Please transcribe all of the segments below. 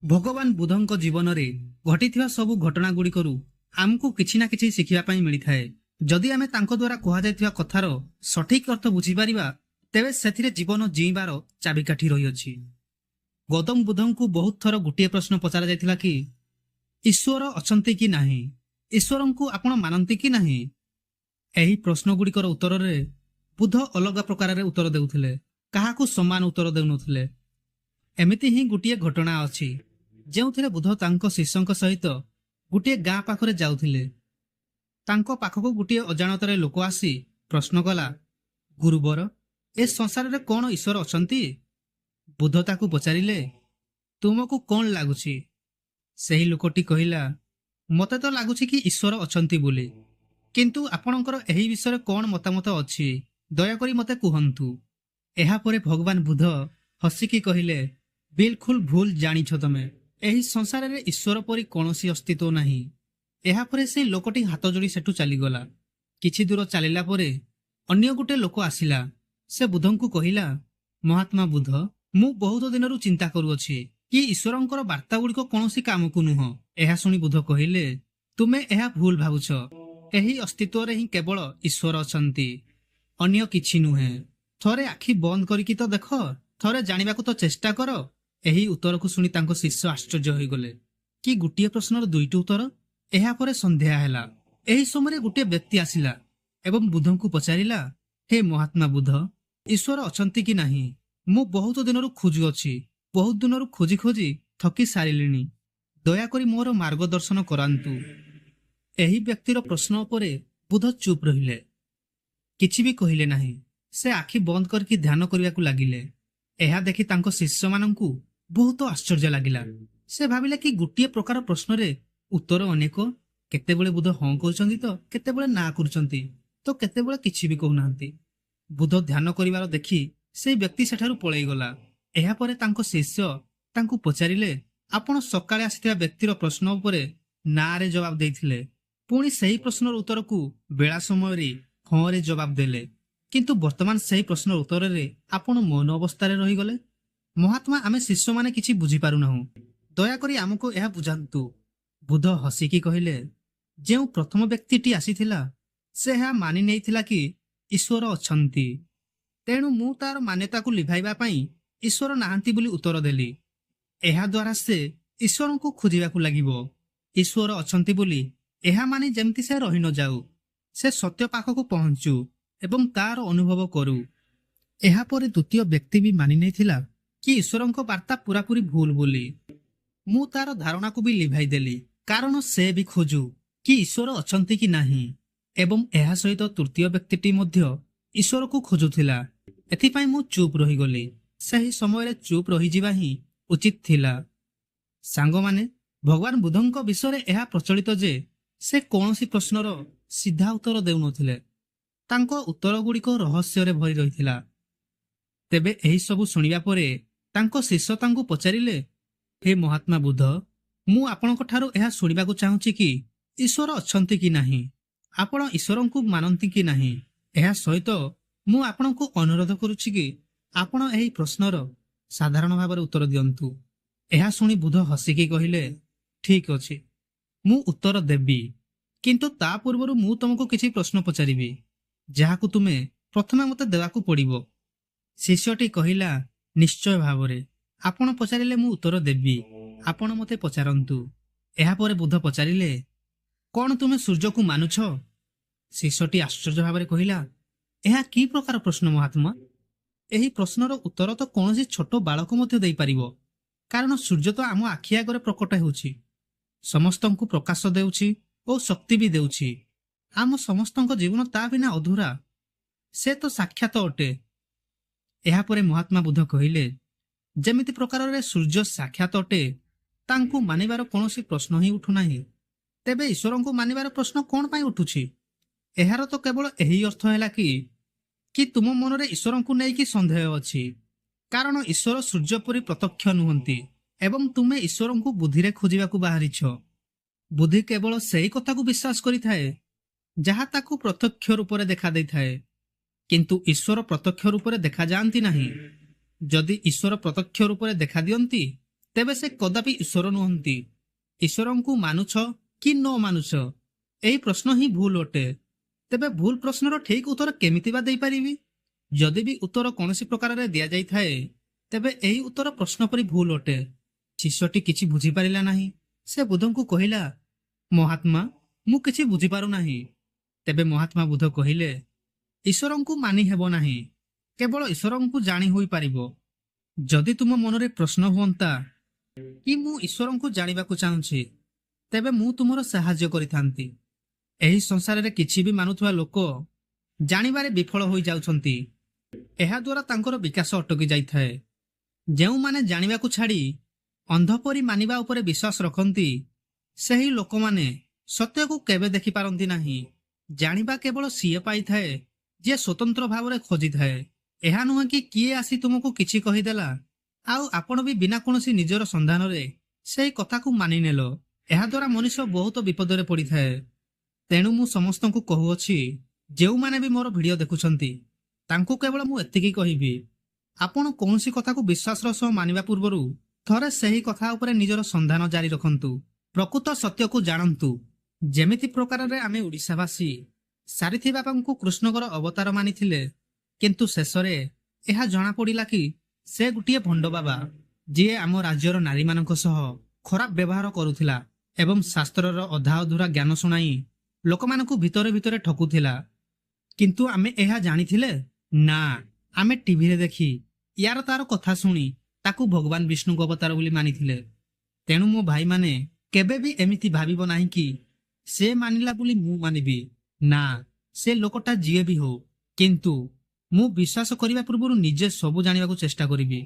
ଭଗବାନ ବୁଦ୍ଧଙ୍କ ଜୀବନରେ ଘଟିଥିବା ସବୁ ଘଟଣା ଗୁଡ଼ିକରୁ ଆମକୁ କିଛି ନା କିଛି ଶିଖିବା ପାଇଁ ମିଳିଥାଏ। ଯଦି ଆମେ ତାଙ୍କ ଦ୍ୱାରା କୁହାଯାଇଥିବା କଥାର ସଠିକ ଅର୍ଥ ବୁଝିପାରିବା, ତେବେ ସେଥିରେ ଜୀବନ ଜୀଇବାର ଚାବିକାଠି ରହିଅଛି। ଗୌତମ ବୁଦ୍ଧଙ୍କୁ ବହୁତ ଥର ଗୋଟିଏ ପ୍ରଶ୍ନ ପଚରାଯାଇଥିଲା କି ଈଶ୍ୱର ଅଛନ୍ତି କି ନାହିଁ, ଈଶ୍ୱରଙ୍କୁ ଆପଣ ମାନନ୍ତି କି ନାହିଁ? ଏହି ପ୍ରଶ୍ନଗୁଡ଼ିକର ଉତ୍ତରରେ ବୁଦ୍ଧ ଅଲଗା ପ୍ରକାରରେ ଉତ୍ତର ଦେଉଥିଲେ, କାହାକୁ ସମାନ ଉତ୍ତର ଦେଉନଥିଲେ। ଏମିତି ହିଁ ଗୋଟିଏ ଘଟଣା ଅଛି ଯେଉଁଥିରେ ବୁଦ୍ଧ ତାଙ୍କ ଶିଷ୍ୟଙ୍କ ସହିତ ଗୋଟିଏ ଗାଁ ପାଖରେ ଯାଉଥିଲେ। ତାଙ୍କ ପାଖକୁ ଗୋଟିଏ ଅଜାଣତରେ ଲୋକ ଆସି ପ୍ରଶ୍ନ କଲା, ଗୁରୁବର, ଏ ସଂସାରରେ କଣ ଈଶ୍ୱର ଅଛନ୍ତି? ବୁଦ୍ଧ ତାକୁ ପଚାରିଲେ, ତୁମକୁ କଣ ଲାଗୁଛି? ସେହି ଲୋକଟି କହିଲା, ମୋତେ ତ ଲାଗୁଛି କି ଈଶ୍ୱର ଅଛନ୍ତି ବୋଲି, କିନ୍ତୁ ଆପଣଙ୍କର ଏହି ବିଷୟରେ କଣ ମତାମତ ଅଛି, ଦୟାକରି ମୋତେ କୁହନ୍ତୁ। ଏହାପରେ ଭଗବାନ ବୁଦ୍ଧ ହସିକି କହିଲେ, ବିଲକୁଲ ଭୁଲ ଜାଣିଛ ତମେ। ଏହି ସଂସାରରେ ଈଶ୍ୱର ପରି କୌଣସି ଅସ୍ତିତ୍ୱ ନାହିଁ। ଏହାପରେ ସେହି ଲୋକଟି ହାତ ଯୋଡ଼ି ସେଠୁ ଚାଲିଗଲା। କିଛି ଦୂର ଚାଲିଲା ପରେ ଅନ୍ୟ ଗୋଟେ ଲୋକ ଆସିଲା। ସେ ବୁଦ୍ଧଙ୍କୁ କହିଲା, ମହାତ୍ମା ବୁଦ୍ଧ, ମୁଁ ବହୁତ ଦିନରୁ ଚିନ୍ତା କରୁଅଛି କି ଈଶ୍ୱରଙ୍କର ବାର୍ତ୍ତା ଗୁଡ଼ିକ କୌଣସି କାମକୁ ନୁହଁ। ଏହା ଶୁଣି ବୁଦ୍ଧ କହିଲେ, ତୁମେ ଏହା ଭୁଲ ଭାବୁଛ। ଏହି ଅସ୍ତିତ୍ୱରେ ହିଁ କେବଳ ଈଶ୍ୱର ଅଛନ୍ତି, ଅନ୍ୟ କିଛି ନୁହେଁ। ଥରେ ଆଖି ବନ୍ଦ କରିକି ତ ଦେଖ, ଥରେ ଜାଣିବାକୁ ତ ଚେଷ୍ଟା କର। ଏହି ଉତ୍ତରକୁ ଶୁଣି ତାଙ୍କ ଶିଷ୍ୟ ଆଶ୍ଚର୍ଯ୍ୟ ହୋଇଗଲେ କି ଗୋଟିଏ ପ୍ରଶ୍ନର ଦୁଇଟି ଉତ୍ତର। ଏହାପରେ ସନ୍ଧ୍ୟା ହେଲା। ଏହି ସମୟରେ ଗୋଟିଏ ବ୍ୟକ୍ତି ଆସିଲା ଏବଂ ବୁଦ୍ଧଙ୍କୁ ପଚାରିଲା, ହେ ମହାତ୍ମା ବୁଦ୍ଧ, ଈଶ୍ୱର ଅଛନ୍ତି କି ନାହିଁ? ମୁଁ ବହୁତ ଦିନରୁ ଖୋଜୁଅଛି, ବହୁତ ଦିନରୁ ଖୋଜି ଖୋଜି ଥକି ସାରିଲିଣି। ଦୟାକରି ମୋର ମାର୍ଗଦର୍ଶନ କରାନ୍ତୁ। ଏହି ବ୍ୟକ୍ତିର ପ୍ରଶ୍ନ ଉପରେ ବୁଦ୍ଧ ଚୁପ୍ ରହିଲେ, କିଛି ବି କହିଲେ ନାହିଁ। ସେ ଆଖି ବନ୍ଦ କରିକି ଧ୍ୟାନ କରିବାକୁ ଲାଗିଲେ। ଏହା ଦେଖି ତାଙ୍କ ଶିଷ୍ୟମାନଙ୍କୁ ବହୁତ ଆଶ୍ଚର୍ଯ୍ୟ ଲାଗିଲା। ସେ ଭାବିଲେ କି ଗୋଟିଏ ପ୍ରକାର ପ୍ରଶ୍ନରେ ଉତ୍ତର ଅନେକ। କେତେବେଳେ ବୁଦ୍ଧ ହଁ କହୁଛନ୍ତି, ତ କେତେବେଳେ ନା କରୁଛନ୍ତି, ତ କେତେବେଳେ କିଛି ବି କହୁନାହାନ୍ତି। ବୁଦ୍ଧ ଧ୍ୟାନ କରିବାର ଦେଖି ସେହି ବ୍ୟକ୍ତି ସେଠାରୁ ପଳେଇଗଲା। ଏହାପରେ ତାଙ୍କ ଶିଷ୍ୟ ତାଙ୍କୁ ପଚାରିଲେ, ଆପଣ ସକାଳେ ଆସିଥିବା ବ୍ୟକ୍ତିର ପ୍ରଶ୍ନ ଉପରେ ନାଁରେ ଜବାବ ଦେଇଥିଲେ, ପୁଣି ସେହି ପ୍ରଶ୍ନର ଉତ୍ତରକୁ ବେଳା ସମୟରେ ହଁରେ ଜବାବ ଦେଲେ, କିନ୍ତୁ ବର୍ତ୍ତମାନ ସେହି ପ୍ରଶ୍ନର ଉତ୍ତରରେ ଆପଣ ମୌନ ଅବସ୍ଥାରେ ରହିଗଲେ। ମହାତ୍ମା, ଆମେ ଶିଷ୍ୟମାନେ କିଛି ବୁଝିପାରୁନାହୁଁ, ଦୟାକରି ଆମକୁ ଏହା ବୁଝାନ୍ତୁ। ବୁଦ୍ଧ ହସିକି କହିଲେ, ଯେଉଁ ପ୍ରଥମ ବ୍ୟକ୍ତିଟି ଆସିଥିଲା ସେ ଏହା ମାନି ନେଇଥିଲା କି ଈଶ୍ୱର ଅଛନ୍ତି, ତେଣୁ ମୁଁ ତାର ମାନ୍ୟତାକୁ ଲିଭାଇବା ପାଇଁ ଈଶ୍ୱର ନାହାନ୍ତି ବୋଲି ଉତ୍ତର ଦେଲି। ଏହାଦ୍ୱାରା ସେ ଈଶ୍ୱରଙ୍କୁ ଖୋଜିବାକୁ ଲାଗିବ। ଈଶ୍ୱର ଅଛନ୍ତି ବୋଲି ଏହା ମାନି ଯେମିତି ସେ ରହି ନଯାଉ, ସେ ସତ୍ୟ ପାଖକୁ ପହଞ୍ଚୁ ଏବଂ ତାର ଅନୁଭବ କରୁ। ଏହାପରେ ଦ୍ୱିତୀୟ ବ୍ୟକ୍ତି ବି ମାନି ନେଇଥିଲା କି ଈଶ୍ୱରଙ୍କ ବାର୍ତ୍ତା ପୁରାପୁରି ଭୁଲ ବୋଲି। ମୁଁ ତାର ଧାରଣାକୁ ବି ଲିଭାଇ ଦେଲି, କାରଣ ସେ ବି ଖୋଜୁ କି ଈଶ୍ୱର ଅଛନ୍ତି କି ନାହିଁ। ଏବଂ ଏହା ସହିତ ତୃତୀୟ ବ୍ୟକ୍ତିଟି ମଧ୍ୟ ଈଶ୍ୱରକୁ ଖୋଜୁଥିଲା। ଏଥିପାଇଁ ମୁଁ ଚୁପ୍ ରହିଗଲି। ସେହି ସମୟରେ ଚୁପ୍ ରହିଯିବା ହିଁ ଉଚିତ ଥିଲା। ସାଙ୍ଗମାନେ, ଭଗବାନ ବୁଦ୍ଧଙ୍କ ବିଷୟରେ ଏହା ପ୍ରଚଳିତ ଯେ ସେ କୌଣସି ପ୍ରଶ୍ନର ସିଧା ଉତ୍ତର ଦେଉନଥିଲେ। ତାଙ୍କ ଉତ୍ତର ଗୁଡ଼ିକ ରହସ୍ୟରେ ଭରି ରହିଥିଲା। ତେବେ ଏହି ସବୁ ଶୁଣିବା ପରେ ତାଙ୍କ ଶିଷ୍ୟ ତାଙ୍କୁ ପଚାରିଲେ, ହେ ମହାତ୍ମା ବୁଦ୍ଧ, ମୁଁ ଆପଣଙ୍କ ଠାରୁ ଏହା ଶୁଣିବାକୁ ଚାହୁଁଛି କି ଈଶ୍ୱର ଅଛନ୍ତି କି ନାହିଁ, ଆପଣ ଈଶ୍ୱରଙ୍କୁ ମାନନ୍ତି କି ନାହିଁ। ଏହା ସହିତ ମୁଁ ଆପଣଙ୍କୁ ଅନୁରୋଧ କରୁଛି କି ଆପଣ ଏହି ପ୍ରଶ୍ନର ସାଧାରଣ ଭାବରେ ଉତ୍ତର ଦିଅନ୍ତୁ। ଏହା ଶୁଣି ବୁଦ୍ଧ ହସିକି କହିଲେ, ଠିକ ଅଛି, ମୁଁ ଉତ୍ତର ଦେବି, କିନ୍ତୁ ତା ପୂର୍ବରୁ ମୁଁ ତୁମକୁ କିଛି ପ୍ରଶ୍ନ ପଚାରିବି, ଯାହାକୁ ତୁମେ ପ୍ରଥମେ ମୋତେ ଦେବାକୁ ପଡ଼ିବ। ଶିଷ୍ୟଟି କହିଲା, ନିଶ୍ଚୟ ଭାବରେ, ଆପଣ ପଚାରିଲେ ମୁଁ ଉତ୍ତର ଦେବି, ଆପଣ ମୋତେ ପଚାରନ୍ତୁ। ଏହାପରେ ବୁଦ୍ଧ ପଚାରିଲେ, କଣ ତୁମେ ସୂର୍ଯ୍ୟକୁ ମାନୁଛ? ଶିଷ୍ୟଟି ଆଶ୍ଚର୍ଯ୍ୟ ଭାବରେ କହିଲା, ଏହା କି ପ୍ରକାର ପ୍ରଶ୍ନ ମହାତ୍ମା? ଏହି ପ୍ରଶ୍ନର ଉତ୍ତର ତ କୌଣସି ଛୋଟ ବାଳକ ମଧ୍ୟ ଦେଇପାରିବ, କାରଣ ସୂର୍ଯ୍ୟ ତ ଆମ ଆଖି ଆଗରେ ପ୍ରକଟ ହେଉଛି, ସମସ୍ତଙ୍କୁ ପ୍ରକାଶ ଦେଉଛି ଓ ଶକ୍ତି ବି ଦେଉଛି। ଆମ ସମସ୍ତଙ୍କ ଜୀବନ ତା ବିନା ଅଧୁରା। ସେ ତ ସାକ୍ଷାତ ଅଟେ। ଏହାପରେ ମହାତ୍ମା ବୁଦ୍ଧ କହିଲେ, ଯେମିତି ପ୍ରକାରରେ ସୂର୍ଯ୍ୟ ସାକ୍ଷାତ ଅଟେ, ତାଙ୍କୁ ମାନିବାର କୌଣସି ପ୍ରଶ୍ନ ହିଁ ଉଠୁନାହିଁ, ତେବେ ଈଶ୍ୱରଙ୍କୁ ମାନିବାର ପ୍ରଶ୍ନ କଣ ପାଇଁ ଉଠୁଛି? ଏହାର ତ କେବଳ ଏହି ଅର୍ଥ ହେଲା କି ତୁମ ମନରେ ଈଶ୍ୱରଙ୍କୁ ନେଇକି ସନ୍ଦେହ ଅଛି, କାରଣ ଈଶ୍ୱର ସୂର୍ଯ୍ୟ ପରି ପ୍ରତ୍ୟକ୍ଷ ନୁହନ୍ତି ଏବଂ ତୁମେ ଈଶ୍ୱରଙ୍କୁ ବୁଦ୍ଧିରେ ଖୋଜିବାକୁ ବାହାରିଛ। ବୁଦ୍ଧି କେବଳ ସେହି କଥାକୁ ବିଶ୍ୱାସ କରିଥାଏ ଯାହା ତାକୁ ପ୍ରତ୍ୟକ୍ଷ ରୂପରେ ଦେଖା ଦେଇଥାଏ, କିନ୍ତୁ ଈଶ୍ୱର ପ୍ରତ୍ୟକ୍ଷ ରୂପରେ ଦେଖାଯାଆନ୍ତି ନାହିଁ। ଯଦି ଈଶ୍ୱର ପ୍ରତ୍ୟକ୍ଷ ରୂପରେ ଦେଖା ଦିଅନ୍ତି, ତେବେ ସେ କଦାପି ଈଶ୍ୱର ନୁହନ୍ତି। ଈଶ୍ୱରଙ୍କୁ ମାନୁଛ କି ନ ମାନୁଛ, ଏହି ପ୍ରଶ୍ନ ହିଁ ଭୁଲ ଅଟେ। ତେବେ ଭୁଲ ପ୍ରଶ୍ନର ଠିକ ଉତ୍ତର କେମିତି ବା ଦେଇପାରିବି? ଯଦି ବି ଉତ୍ତର କୌଣସି ପ୍ରକାରରେ ଦିଆଯାଇଥାଏ, ତେବେ ଏହି ଉତ୍ତର ପ୍ରଶ୍ନ ପରି ଭୁଲ ଅଟେ। ଶିଷ୍ୟଟି କିଛି ବୁଝିପାରିଲା ନାହିଁ। ସେ ବୁଦ୍ଧଙ୍କୁ କହିଲା, ମହାତ୍ମା, ମୁଁ କିଛି ବୁଝିପାରୁନାହିଁ। ତେବେ ମହାତ୍ମା ବୁଦ୍ଧ କହିଲେ, ଈଶ୍ୱରଙ୍କୁ ମାନି ହେବ ନାହିଁ, କେବଳ ଈଶ୍ୱରଙ୍କୁ ଜାଣି ହୋଇପାରିବ। ଯଦି ତୁମ ମନରେ ପ୍ରଶ୍ନ ହୁଅନ୍ତା କି ମୁଁ ଈଶ୍ୱରଙ୍କୁ ଜାଣିବାକୁ ଚାହୁଁଛି, ତେବେ ମୁଁ ତୁମର ସାହାଯ୍ୟ କରିଥାନ୍ତି। ଏହି ସଂସାରରେ କିଛି ବି ମାନୁଥିବା ଲୋକ ଜାଣିବାରେ ବିଫଳ ହୋଇଯାଉଛନ୍ତି। ଏହାଦ୍ୱାରା ତାଙ୍କର ବିକାଶ ଅଟକି ଯାଇଥାଏ। ଯେଉଁମାନେ ଜାଣିବାକୁ ଛାଡ଼ି ଅନ୍ଧ ପରି ମାନିବା ଉପରେ ବିଶ୍ୱାସ ରଖନ୍ତି, ସେହି ଲୋକମାନେ ସତ୍ୟକୁ କେବେ ଦେଖିପାରନ୍ତି ନାହିଁ। ଜାଣିବା କେବଳ ସିଏ ପାଇଥାଏ ଯିଏ ସ୍ୱତନ୍ତ୍ର ଭାବରେ ଖୋଜିଥାଏ। ଏହା ନୁହେଁ କି କିଏ ଆସି ତୁମକୁ କିଛି କହିଦେଲା ଆଉ ଆପଣ ବି ବିନା କୌଣସି ନିଜର ସନ୍ଧାନରେ ସେହି କଥାକୁ ମାନିନେଲ। ଏହାଦ୍ୱାରା ମଣିଷ ବହୁତ ବିପଦରେ ପଡ଼ିଥାଏ। ତେଣୁ ମୁଁ ସମସ୍ତଙ୍କୁ କହୁଅଛି, ଯେଉଁମାନେ ବି ମୋର ଭିଡ଼ିଓ ଦେଖୁଛନ୍ତି, ତାଙ୍କୁ କେବଳ ମୁଁ ଏତିକି କହିବି, ଆପଣ କୌଣସି କଥାକୁ ବିଶ୍ୱାସର ସହ ମାନିବା ପୂର୍ବରୁ ଥରେ ସେହି କଥା ଉପରେ ନିଜର ସନ୍ଧାନ ଜାରି ରଖନ୍ତୁ। ପ୍ରକୃତ ସତ୍ୟକୁ ଜାଣନ୍ତୁ। ଯେମିତି ପ୍ରକାରରେ ଆମେ ଓଡ଼ିଶାବାସୀ ସାରିଥି ବାବାଙ୍କୁ କୃଷ୍ଣଙ୍କର ଅବତାର ମାନିଥିଲେ, କିନ୍ତୁ ଶେଷରେ ଏହା ଜଣାପଡ଼ିଲା କି ସେ ଗୋଟିଏ ଭଣ୍ଡ ବାବା, ଯିଏ ଆମ ରାଜ୍ୟର ନାରୀମାନଙ୍କ ସହ ଖରାପ ବ୍ୟବହାର କରୁଥିଲା ଏବଂ ଶାସ୍ତ୍ରର ଅଧା ଅଧୁରା ଜ୍ଞାନ ଶୁଣାଇ ଲୋକମାନଙ୍କୁ ଭିତରେ ଭିତରେ ଠକୁଥିଲା। କିନ୍ତୁ ଆମେ ଏହା ଜାଣିଥିଲେ ନା, ଆମେ ଟିଭିରେ ଦେଖି ୟାର ତାର କଥା ଶୁଣି ତାକୁ ଭଗବାନ ବିଷ୍ଣୁଙ୍କ ଅବତାର ବୋଲି ମାନିଥିଲେ। ତେଣୁ ମୋ ଭାଇମାନେ, କେବେ ବି ଏମିତି ଭାବିବ ନାହିଁ କି ସେ ମାନିଲା ବୋଲି ମୁଁ ମାନିବି। ନା, ସେ ଲୋକଟା ଯିଏ ବି ହଉ, କିନ୍ତୁ ମୁଁ ବିଶ୍ୱାସ କରିବା ପୂର୍ବରୁ ନିଜେ ସବୁ ଜାଣିବାକୁ ଚେଷ୍ଟା କରିବି।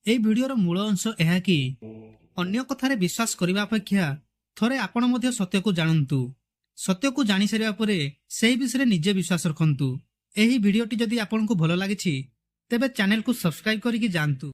ଏହି ଭିଡ଼ିଓର ମୂଳ ଅଂଶ ଏହା କି ଅନ୍ୟ କଥାରେ ବିଶ୍ୱାସ କରିବା ଅପେକ୍ଷା ଥରେ ଆପଣ ମଧ୍ୟ ସତ୍ୟକୁ ଜାଣନ୍ତୁ। ସତ୍ୟକୁ ଜାଣିସାରିବା ପରେ ସେହି ବିଷୟରେ ନିଜେ ବିଶ୍ୱାସ ରଖନ୍ତୁ। ଏହି ଭିଡ଼ିଓଟି ଯଦି ଆପଣଙ୍କୁ ଭଲ ଲାଗିଛି, ତେବେ ଚ୍ୟାନେଲକୁ ସବସ୍କ୍ରାଇବ କରିକି ଯାଆନ୍ତୁ।